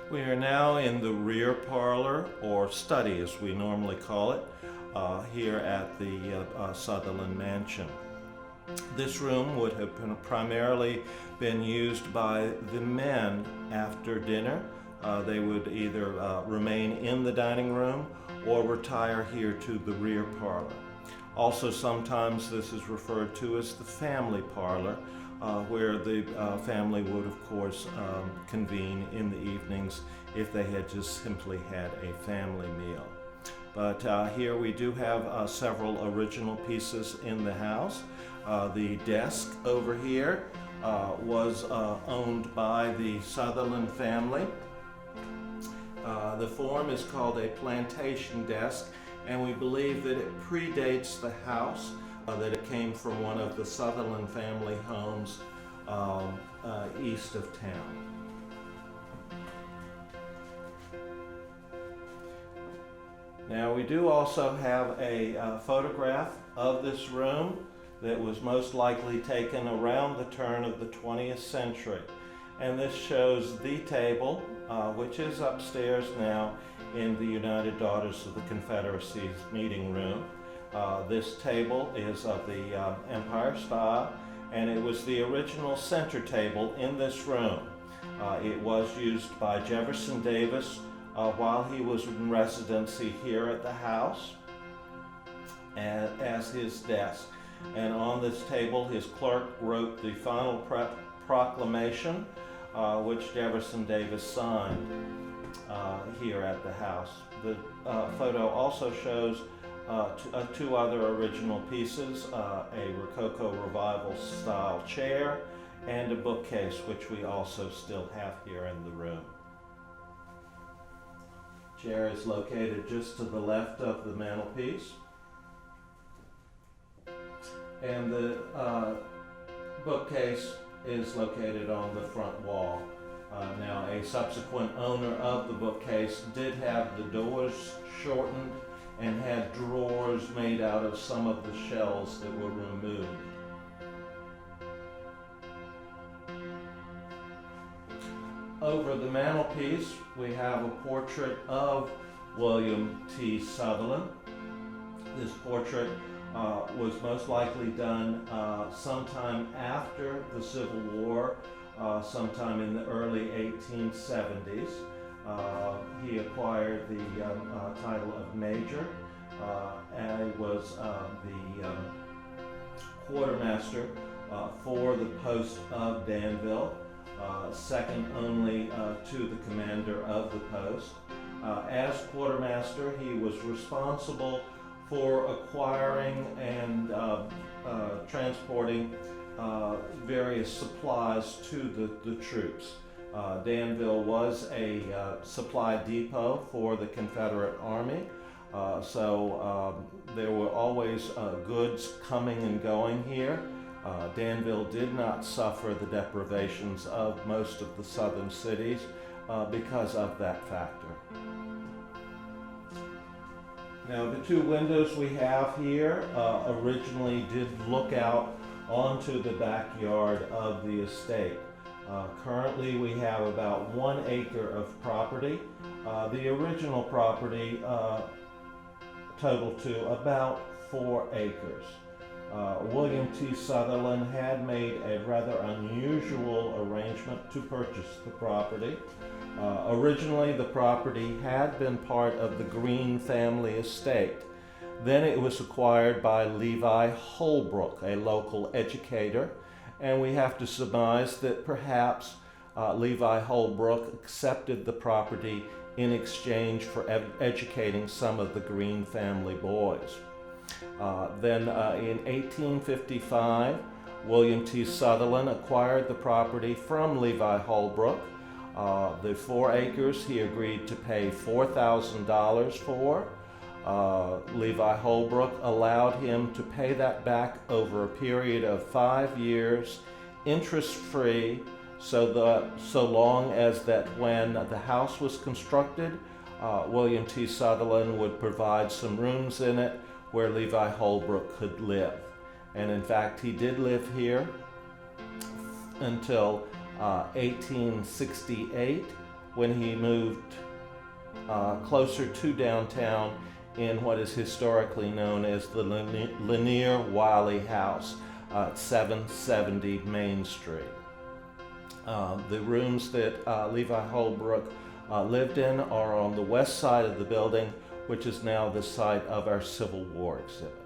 We are now in the rear parlor, or study as we normally call it, here at the Sutherlin mansion. This room would have primarily been used by the men after dinner. They would either remain in the dining room or retire here to the rear parlor. Also, sometimes this is referred to as the family parlor, where the family would, of course, convene in the evenings if they had just simply had a family meal. But here we do have several original pieces in the house. The desk over here was owned by the Sutherlin family. The form is called a Plantation Desk, and we believe that it predates the house, that it came from one of the Sutherlin family homes east of town. Now, we do also have a photograph of this room that was most likely taken around the turn of the 20th century. And this shows the table, which is upstairs now in the United Daughters of the Confederacy's meeting room. This table is of the Empire style, and it was the original center table in this room. It was used by Jefferson Davis while he was in residency here at the house as his desk. And on this table, his clerk wrote the final proclamation, which Jefferson Davis signed here at the house. The photo also shows two other original pieces, a Rococo Revival style chair and a bookcase, which we also still have here in the room. Chair is located just to the left of the mantelpiece, and the bookcase is located on the front wall. Now, a subsequent owner of the bookcase did have the doors shortened and had drawers made out of some of the shelves that were removed. Over the mantelpiece, we have a portrait of William T. Sutherlin. This portrait was most likely done sometime after the Civil War, sometime in the early 1870s. He acquired the title of Major, and he was the quartermaster for the post of Danville, second only to the commander of the post. As quartermaster, he was responsible for acquiring and transporting various supplies to the troops. Danville was a supply depot for the Confederate Army, so there were always goods coming and going here. Danville did not suffer the deprivations of most of the southern cities because of that factor. Now, the two windows we have here originally did look out onto the backyard of the estate. Currently, we have about 1 acre of property. The original property totaled to about 4 acres. William T. Sutherlin had made a rather unusual arrangement to purchase the property. Originally, the property had been part of the Green family estate. Then it was acquired by Levi Holbrook, a local educator, and we have to surmise that perhaps Levi Holbrook accepted the property in exchange for educating some of the Green family boys. Then in 1855, William T. Sutherlin acquired the property from Levi Holbrook. The 4 acres he agreed to pay $4,000 for. Levi Holbrook allowed him to pay that back over a period of 5 years, interest-free, so long as that when the house was constructed, William T. Sutherlin would provide some rooms in it where Levi Holbrook could live. And in fact, he did live here until 1868, when he moved closer to downtown in what is historically known as the Lanier Wiley House at 770 Main Street. The rooms that Levi Holbrook lived in are on the west side of the building, which is now the site of our Civil War exhibit.